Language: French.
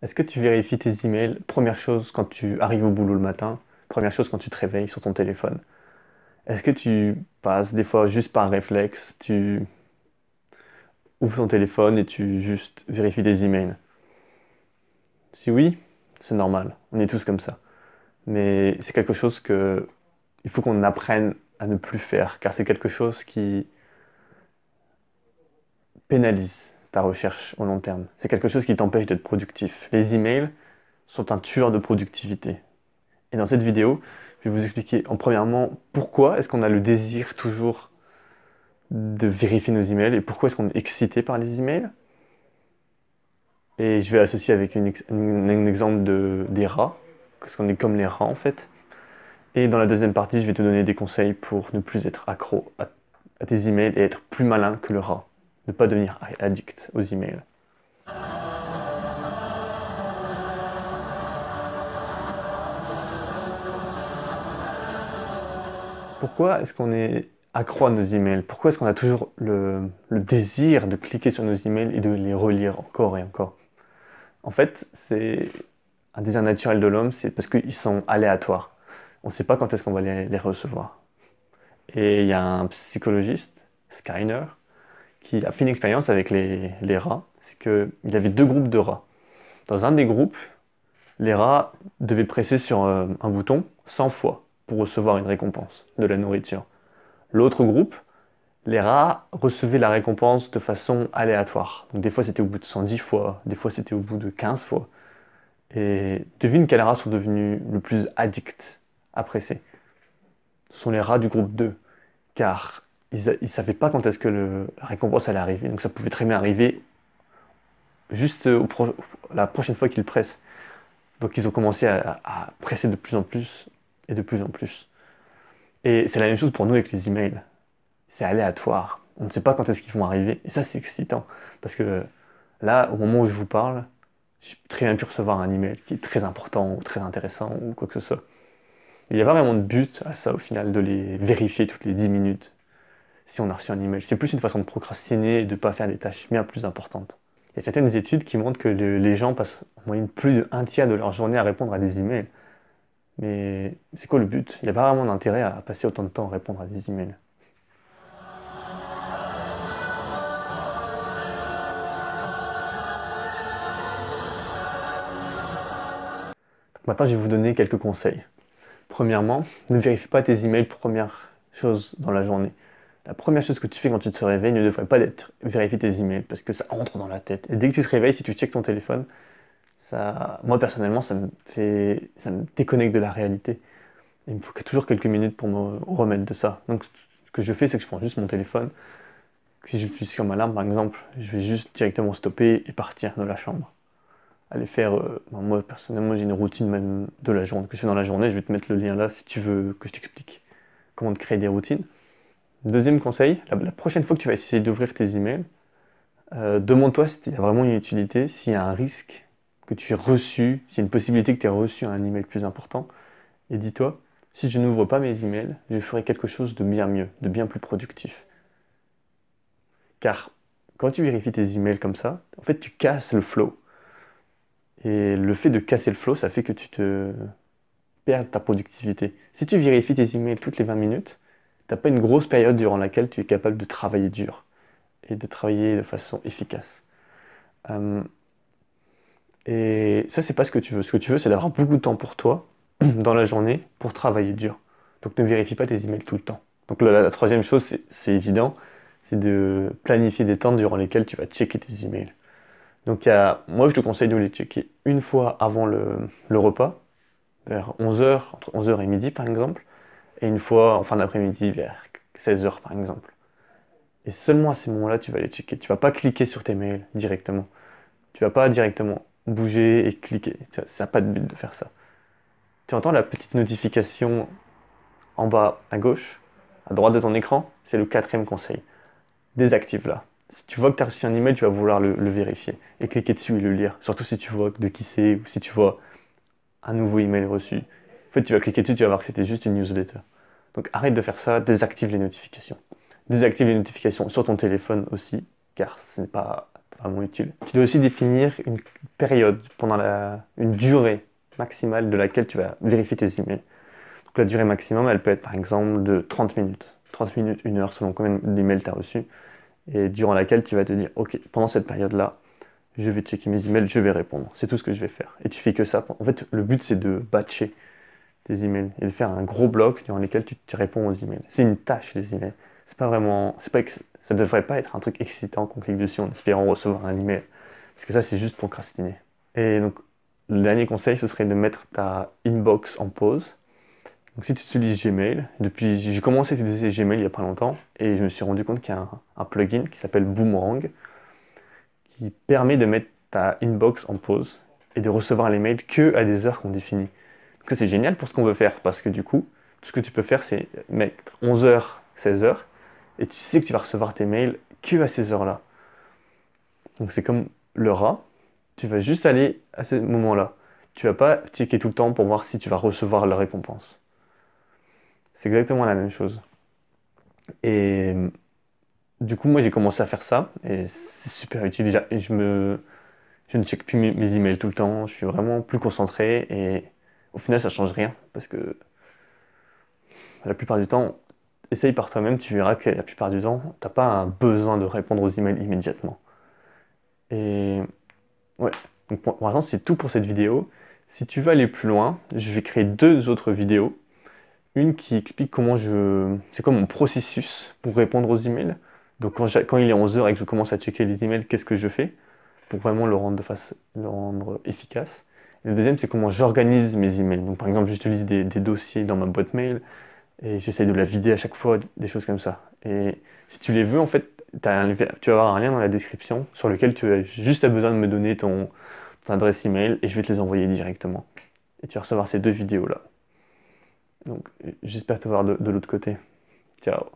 Est-ce que tu vérifies tes emails, première chose quand tu arrives au boulot le matin, première chose quand tu te réveilles sur ton téléphone? Est-ce que tu passes des fois juste par réflexe, tu ouvres ton téléphone et tu juste vérifies tes emails? Si oui, c'est normal, on est tous comme ça. Mais c'est quelque chose que il faut qu'on apprenne à ne plus faire, car c'est quelque chose qui pénalise ta recherche au long terme. C'est quelque chose qui t'empêche d'être productif. Les emails sont un tueur de productivité. Et dans cette vidéo, je vais vous expliquer en premièrement pourquoi est-ce qu'on a le désir toujours de vérifier nos emails et pourquoi est-ce qu'on est excité par les emails. Et je vais associer avec un exemple des rats, parce qu'on est comme les rats en fait. Et dans la deuxième partie, je vais te donner des conseils pour ne plus être accro à tes emails et être plus malin que le rat. Ne pas devenir addict aux emails. Pourquoi est-ce qu'on est accro à nos emails? Pourquoi est-ce qu'on a toujours le désir de cliquer sur nos emails et de les relire encore et encore? En fait, c'est un désir naturel de l'homme, c'est parce qu'ils sont aléatoires. On ne sait pas quand est-ce qu'on va les recevoir. Et il y a un psychologiste, Skinner, qui a fait une expérience avec les rats. C'est qu'il avait deux groupes de rats. Dans un des groupes, les rats devaient presser sur un bouton 100 fois pour recevoir une récompense, de la nourriture. L'autre groupe, les rats recevaient la récompense de façon aléatoire. Donc des fois c'était au bout de 110 fois, des fois c'était au bout de 15 fois. Et devine quels rats sont devenus le plus addicts à presser. Ce sont les rats du groupe 2, car ils ne savaient pas quand est-ce que la récompense allait arriver. Donc ça pouvait très bien arriver juste la prochaine fois qu'ils pressent. Donc ils ont commencé à presser de plus en plus et de plus en plus. Et c'est la même chose pour nous avec les emails. C'est aléatoire. On ne sait pas quand est-ce qu'ils vont arriver. Et ça, c'est excitant. Parce que là, au moment où je vous parle, j'ai très bien pu recevoir un email qui est très important ou très intéressant ou quoi que ce soit. Il n'y a pas vraiment de but à ça au final, de les vérifier toutes les 10 minutes si on a reçu un email. C'est plus une façon de procrastiner et de ne pas faire des tâches bien plus importantes. Il y a certaines études qui montrent que les gens passent en moyenne plus d'un tiers de leur journée à répondre à des emails. Mais c'est quoi le but? Il n'y a pas vraiment d'intérêt à passer autant de temps à répondre à des emails. Maintenant, je vais vous donner quelques conseils. Premièrement, ne vérifie pas tes emails première chose dans la journée. La première chose que tu fais quand tu te réveilles ne devrait pas être vérifier tes emails parce que ça entre dans la tête. Et dès que tu te réveilles, si tu checkes ton téléphone, moi personnellement, ça me déconnecte de la réalité. Il me faut toujours quelques minutes pour me remettre de ça. Donc, ce que je fais, c'est que je prends juste mon téléphone. Si je suis comme alarme, par exemple, je vais juste directement stopper et partir de la chambre. Aller faire. Moi, personnellement, j'ai une routine même de la journée que je fais dans la journée. Je vais te mettre le lien là si tu veux que je t'explique comment te créer des routines. Deuxième conseil, la prochaine fois que tu vas essayer d'ouvrir tes emails, demande-toi s'il y a vraiment une utilité, s'il y a un risque que tu aies reçu, s'il y a une possibilité que tu aies reçu un email plus important. Et dis-toi, si je n'ouvre pas mes emails, je ferai quelque chose de bien mieux, de bien plus productif. Car quand tu vérifies tes emails comme ça, en fait, tu casses le flow. Et le fait de casser le flow, ça fait que tu te perds ta productivité. Si tu vérifies tes emails toutes les 20 minutes, tu n'as pas une grosse période durant laquelle tu es capable de travailler dur et de travailler de façon efficace. Euh, et ça, c'est pas ce que tu veux. Ce que tu veux, c'est d'avoir beaucoup de temps pour toi dans la journée pour travailler dur. Donc ne vérifie pas tes emails tout le temps. Donc la troisième chose, c'est évident, c'est de planifier des temps durant lesquels tu vas checker tes emails. Donc moi, je te conseille de les checker une fois avant le repas, vers 11 heures, entre 11 heures et midi par exemple, et une fois en fin d'après-midi vers 16 heures par exemple. Et seulement à ces moments-là, tu vas les checker. Tu vas pas cliquer sur tes mails directement. Tu vas pas directement bouger et cliquer. Ça n'a pas de but de faire ça. Tu entends la petite notification en bas à gauche, à droite de ton écran? C'est le quatrième conseil. Désactive-la. Si tu vois que tu as reçu un email, tu vas vouloir le vérifier et cliquer dessus et le lire. Surtout si tu vois de qui c'est ou si tu vois un nouveau email reçu. En fait, tu vas cliquer dessus, tu vas voir que c'était juste une newsletter. Donc arrête de faire ça, désactive les notifications. Désactive les notifications sur ton téléphone aussi, car ce n'est pas vraiment utile. Tu dois aussi définir une période pendant une durée maximale de laquelle tu vas vérifier tes emails. Donc la durée maximum, elle peut être par exemple de 30 minutes. 30 minutes, 1 heure, selon combien d'emails tu as reçus. Et durant laquelle tu vas te dire, ok, pendant cette période-là, je vais checker mes emails, je vais répondre. C'est tout ce que je vais faire. Et tu fais que ça. En fait, le but, c'est de batcher tes emails et de faire un gros bloc durant lequel tu réponds aux emails. C'est une tâche, les emails. C'est pas vraiment, ça devrait pas être un truc excitant qu'on clique dessus en espérant recevoir un email. Parce que ça, c'est juste procrastiner. Et donc, le dernier conseil, ce serait de mettre ta inbox en pause. Donc, si tu utilises Gmail, j'ai commencé à utiliser Gmail il y a pas longtemps et je me suis rendu compte qu'il y a un plugin qui s'appelle Boomerang qui permet de mettre ta inbox en pause et de recevoir les mails que à des heures qu'on définit. Donc c'est génial pour ce qu'on veut faire parce que du coup, tout ce que tu peux faire, c'est mettre 11 h, 16 h et tu sais que tu vas recevoir tes mails que à ces heures-là. Donc c'est comme le rat, tu vas juste aller à ce moment-là. Tu vas pas checker tout le temps pour voir si tu vas recevoir la récompense. C'est exactement la même chose. Et du coup, moi j'ai commencé à faire ça et c'est super utile déjà. Et je ne check plus mes emails tout le temps, je suis vraiment plus concentré et au final ça change rien parce que la plupart du temps, essaye par toi-même, tu verras que la plupart du temps, t'as pas un besoin de répondre aux emails immédiatement. Et ouais, donc pour l'instant c'est tout pour cette vidéo. Si tu veux aller plus loin, je vais créer 2 autres vidéos. Une qui explique c'est quoi mon processus pour répondre aux emails. Donc quand il est 11 h et que je commence à checker les emails, qu'est-ce que je fais pour vraiment le rendre efficace. Et le deuxième, c'est comment j'organise mes emails. Donc par exemple, j'utilise des dossiers dans ma boîte mail et j'essaye de la vider à chaque fois, des choses comme ça. Et si tu les veux, en fait, tu vas avoir un lien dans la description sur lequel tu as juste besoin de me donner ton adresse email et je vais te les envoyer directement. Et tu vas recevoir ces 2 vidéos-là. Donc j'espère te voir de l'autre côté. Ciao.